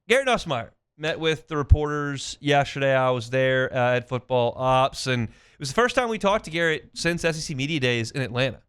Garrett Nussmeier met with the reporters yesterday. I was there at Football Ops, and it was the first time we talked to Garrett since SEC Media Days in Atlanta.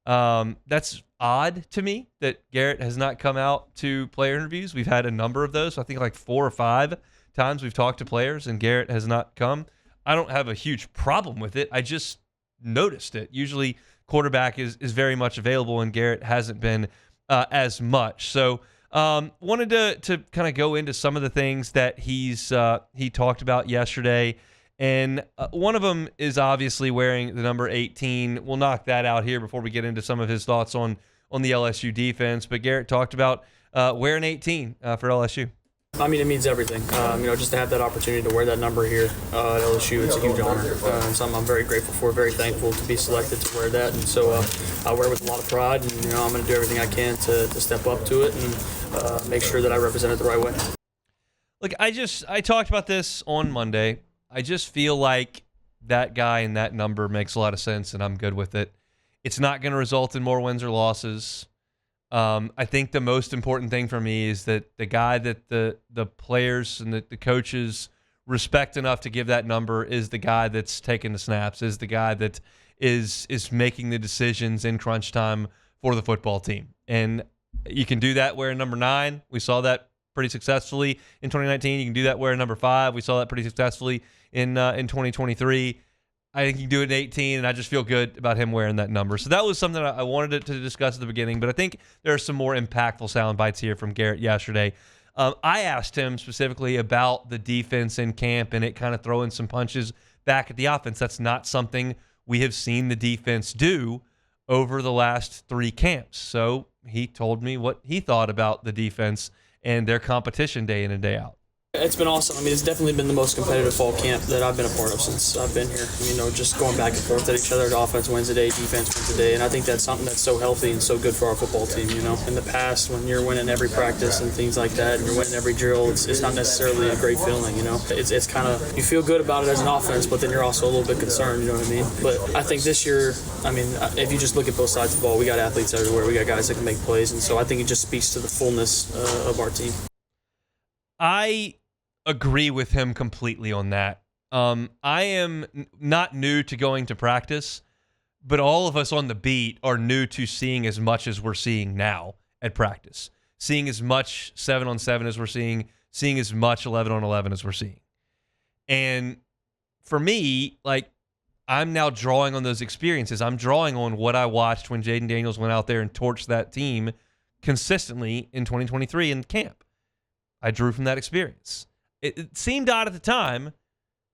That's odd to me that Garrett has not come out to player interviews. We've had a number of those. I think like 4 or 5 times we've talked to players, and Garrett has not come. I don't have a huge problem with it. I just noticed it. Usually quarterback is very much available, and Garrett hasn't been as much. So wanted to kind of go into some of the things that he talked about yesterday. And one of them is obviously wearing the number 18. We'll knock that out here before we get into some of his thoughts on the LSU defense. But Garrett talked about wearing 18 for LSU. I mean, it means everything. Just to have that opportunity to wear that number here at LSU, it's a huge honor. Something I'm very grateful for, very thankful to be selected to wear that. And so I wear it with a lot of pride, and I'm going to do everything I can to step up to it and make sure that I represent it the right way. Look, I talked about this on Monday. I just feel like that guy and that number makes a lot of sense, and I'm good with it. It's not going to result in more wins or losses. I think the most important thing for me is that the guy that the players and the coaches respect enough to give that number is the guy that's taking the snaps, is the guy that is making the decisions in crunch time for the football team. And you can do that wearing number 9. We saw that pretty successfully in 2019. You can do that wearing number 5. We saw that pretty successfully in 2023. I think you can do it at 18, and I just feel good about him wearing that number. So that was something I wanted to discuss at the beginning, but I think there are some more impactful sound bites here from Garrett yesterday. I asked him specifically about the defense in camp and it kind of throwing some punches back at the offense. That's not something we have seen the defense do over the last 3 camps. So he told me what he thought about the defense and their competition day in and day out. It's been awesome. I mean, it's definitely been the most competitive fall camp that I've been a part of since I've been here. Just going back and forth at each other. Offense wins a day, defense wins a day, and I think that's something that's so healthy and so good for our football team. In the past, when you're winning every practice and things like that, and you're winning every drill, it's not necessarily a great feeling. It's kind of, you feel good about it as an offense, but then you're also a little bit concerned. You know what I mean? But I think this year, if you just look at both sides of the ball, we got athletes everywhere. We got guys that can make plays, and so I think it just speaks to the fullness of our team. I agree with him completely on that. I am not new to going to practice, but all of us on the beat are new to seeing as much as we're seeing now at practice, seeing as much 7-on-7 as we're seeing as much 11-on-11 as we're seeing. And for me, I'm now drawing on those experiences. I'm drawing on what I watched when Jaden Daniels went out there and torched that team consistently in 2023 in camp. I drew from that experience. It seemed odd at the time,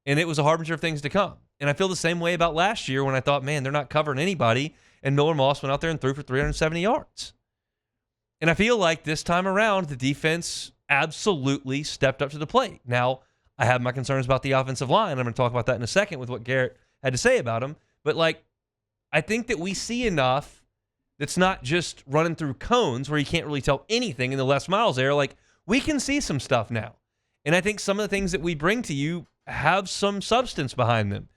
and it was a harbinger of things to come. And I feel the same way about last year when I thought, man, they're not covering anybody, and Miller Moss went out there and threw for 370 yards. And I feel like this time around, the defense absolutely stepped up to the plate. Now, I have my concerns about the offensive line. I'm going to talk about that in a second with what Garrett had to say about him. But, I think that we see enough that's not just running through cones where you can't really tell anything in the Les Miles era. We can see some stuff now. And I think some of the things that we bring to you have some substance behind them.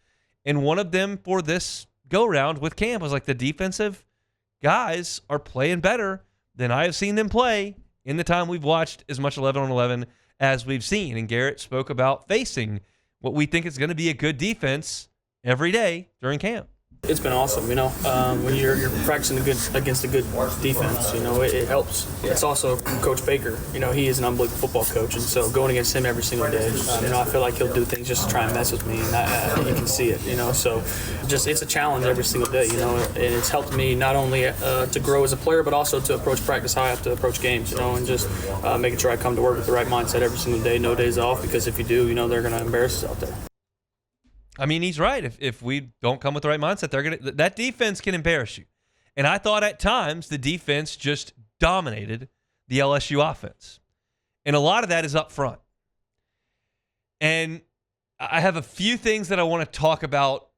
And one of them for this go-round with camp was the defensive guys are playing better than I have seen them play in the time we've watched as much 11-on-11 as we've seen. And Garrett spoke about facing what we think is going to be a good defense every day during camp. It's been awesome, when you're practicing against a good defense, it helps. It's also Coach Baker, he is an unbelievable football coach, and so going against him every single day, I feel like he'll do things just to try and mess with me, and you can see it, so just it's a challenge every single day, and it's helped me not only to grow as a player, but also to approach practice how I have to approach games, and just making sure I come to work with the right mindset every single day, no days off, because if you do, they're going to embarrass us out there. I mean, he's right. If we don't come with the right mindset, that defense can embarrass you. And I thought at times the defense just dominated the LSU offense. And a lot of that is up front. And I have a few things that I want to talk about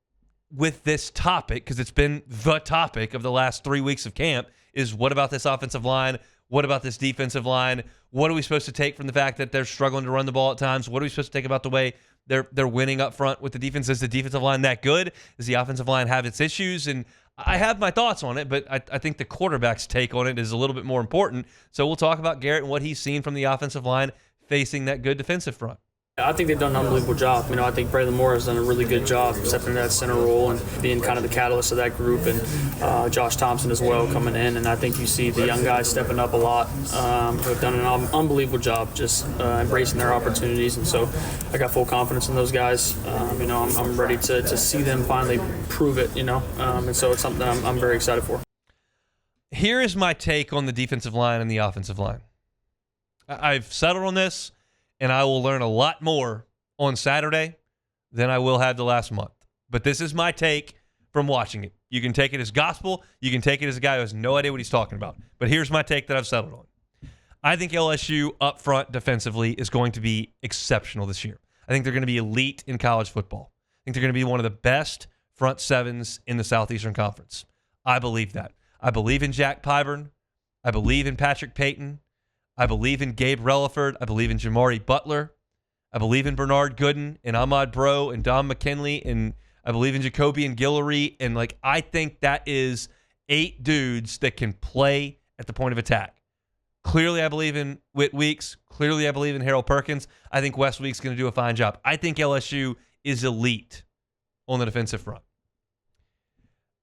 with this topic, because it's been the topic of the last 3 weeks of camp, is what about this offensive line? What about this defensive line? What are we supposed to take from the fact that they're struggling to run the ball at times? What are we supposed to take about the way they're winning up front with the defense? Is the defensive line that good? Does the offensive line have its issues? And I have my thoughts on it, but I think the quarterback's take on it is a little bit more important. So we'll talk about Garrett and what he's seen from the offensive line facing that good defensive front. I think they've done an unbelievable job. I think Braylon Moore has done a really good job stepping into that center role and being kind of the catalyst of that group, and Josh Thompson as well coming in. And I think you see the young guys stepping up a lot, who have done an unbelievable job just embracing their opportunities. And so I got full confidence in those guys. I'm ready to see them finally prove it, and so it's something I'm very excited for. Here is my take on the defensive line and the offensive line. I've settled on this, and I will learn a lot more on Saturday than I will have the last month. But this is my take from watching it. You can take it as gospel. You can take it as a guy who has no idea what he's talking about. But here's my take that I've settled on. I think LSU up front defensively is going to be exceptional this year. I think they're going to be elite in college football. I think they're going to be one of the best front sevens in the Southeastern Conference. I believe that. I believe in Jack Pyburn. I believe in Patrick Payton. I believe in Gabe Relaford. I believe in Jamari Butler. I believe in Bernard Gooden and Ahmad Bro and Don McKinley. And I believe in Jacoby and Guillory. And, I think that is 8 dudes that can play at the point of attack. Clearly, I believe in Whit Weeks. Clearly, I believe in Harold Perkins. I think West Weeks going to do a fine job. I think LSU is elite on the defensive front.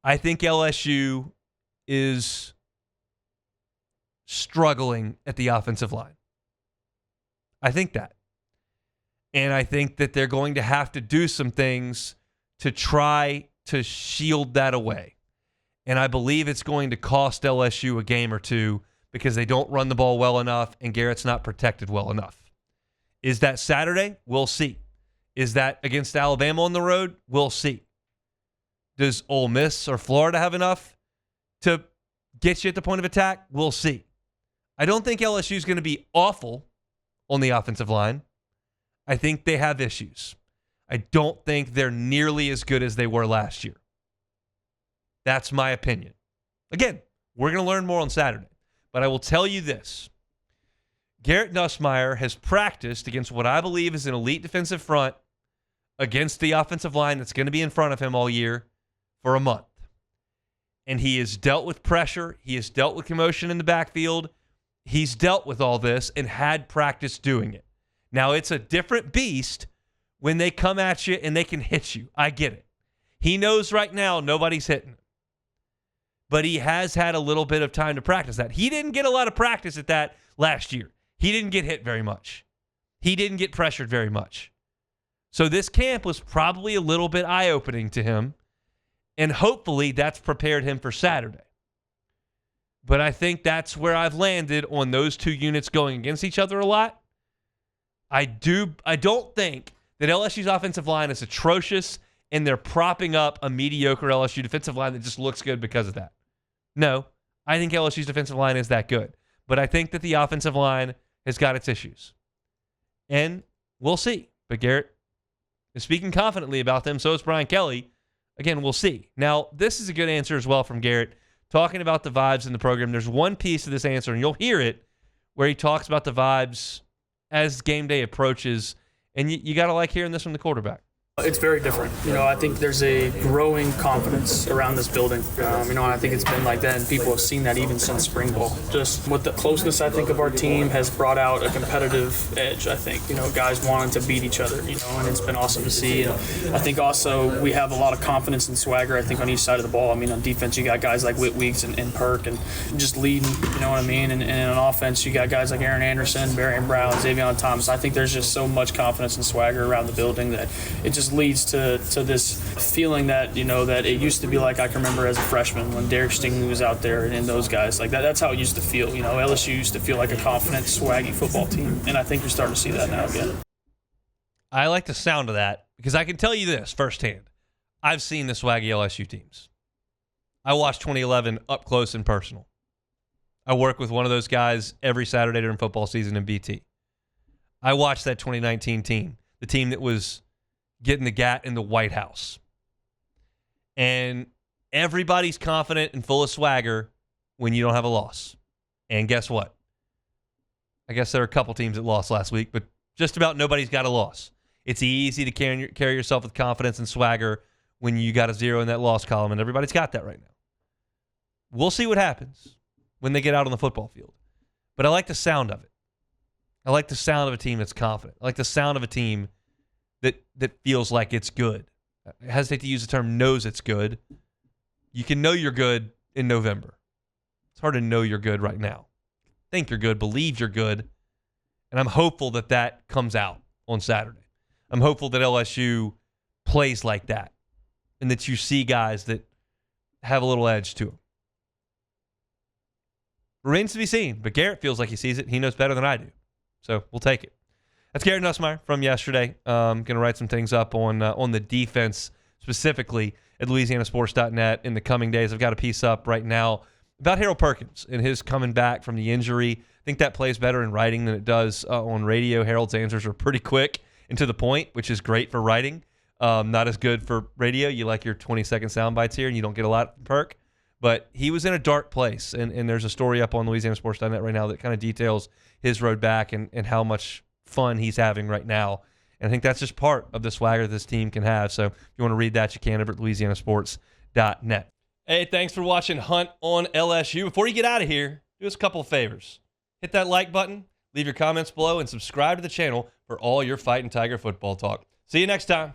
I think LSU is struggling at the offensive line. I think that. And I think that they're going to have to do some things to try to shield that away. And I believe it's going to cost LSU a game or two because they don't run the ball well enough and Garrett's not protected well enough. Is that Saturday? We'll see. Is that against Alabama on the road? We'll see. Does Ole Miss or Florida have enough to get you at the point of attack? We'll see. I don't think LSU is going to be awful on the offensive line. I think they have issues. I don't think they're nearly as good as they were last year. That's my opinion. Again, we're going to learn more on Saturday. But I will tell you this. Garrett Nussmeier has practiced against what I believe is an elite defensive front against the offensive line that's going to be in front of him all year for a month. And he has dealt with pressure. He has dealt with commotion in the backfield. He's dealt with all this and had practice doing it. Now, it's a different beast when they come at you and they can hit you. I get it. He knows right now nobody's hitting him. But he has had a little bit of time to practice that. He didn't get a lot of practice at that last year. He didn't get hit very much. He didn't get pressured very much. So this camp was probably a little bit eye-opening to him, and hopefully that's prepared him for Saturday. But I think that's where I've landed on those two units going against each other a lot. I don't think that LSU's offensive line is atrocious and they're propping up a mediocre LSU defensive line that just looks good because of that. No, I think LSU's defensive line is that good. But I think that the offensive line has got its issues. And we'll see. But Garrett is speaking confidently about them. So is Brian Kelly. Again, we'll see. Now, this is a good answer as well from Garrett, talking about the vibes in the program. There's one piece of this answer, and you'll hear it, where he talks about the vibes as game day approaches. And you got to like hearing this from the quarterback. It's very different. I think there's a growing confidence around this building. And I think it's been like that, and people have seen that even since spring ball. Just with the closeness, I think, of our team has brought out a competitive edge, I think. Guys wanting to beat each other, and it's been awesome to see. And I think also we have a lot of confidence and swagger, I think, on each side of the ball. On defense, you got guys like Whit Weeks and Perk and just leading, you know what I mean? And on offense, you got guys like Aaron Anderson, Barry Brown, Xavier Thomas. I think there's just so much confidence and swagger around the building that it just leads to this feeling that that it used to be like I can remember as a freshman when Derek Stingley was out there and those guys like that. That's how it used to feel. LSU used to feel like a confident, swaggy football team, and I think you're starting to see that now again. I like the sound of that because I can tell you this firsthand. I've seen the swaggy LSU teams. I watched 2011 up close and personal. I work with one of those guys every Saturday during football season in BT. I watched that 2019 team, the team that was getting the gat in the White House. And everybody's confident and full of swagger when you don't have a loss. And guess what? I guess there are a couple teams that lost last week, but just about nobody's got a loss. It's easy to carry yourself with confidence and swagger when you got a 0 in that loss column, and everybody's got that right now. We'll see what happens when they get out on the football field. But I like the sound of it. I like the sound of a team that's confident. I like the sound of a team that feels like it's good. I hesitate to use the term knows it's good. You can know you're good in November. It's hard to know you're good right now. Think you're good, believe you're good, and I'm hopeful that that comes out on Saturday. I'm hopeful that LSU plays like that and that you see guys that have a little edge to them. Remains to be seen, but Garrett feels like he sees it. He knows better than I do. So we'll take it. That's Garrett Nussmeier from yesterday. Going to write some things up on the defense specifically at LouisianaSports.net in the coming days. I've got a piece up right now about Harold Perkins and his coming back from the injury. I think that plays better in writing than it does on radio. Harold's answers are pretty quick and to the point, which is great for writing. Not as good for radio. You like your 20-second sound bites here, and you don't get a lot from Perk. But he was in a dark place, and there's a story up on LouisianaSports.net right now that kind of details his road back and how much fun he's having right now. And I think that's just part of the swagger this team can have. So if you want to read that, you can over at LouisianaSports.net. Hey, thanks for watching Hunt on LSU. Before you get out of here, do us a couple of favors. Hit that like button, leave your comments below, and subscribe to the channel for all your Fighting Tiger football talk. See you next time.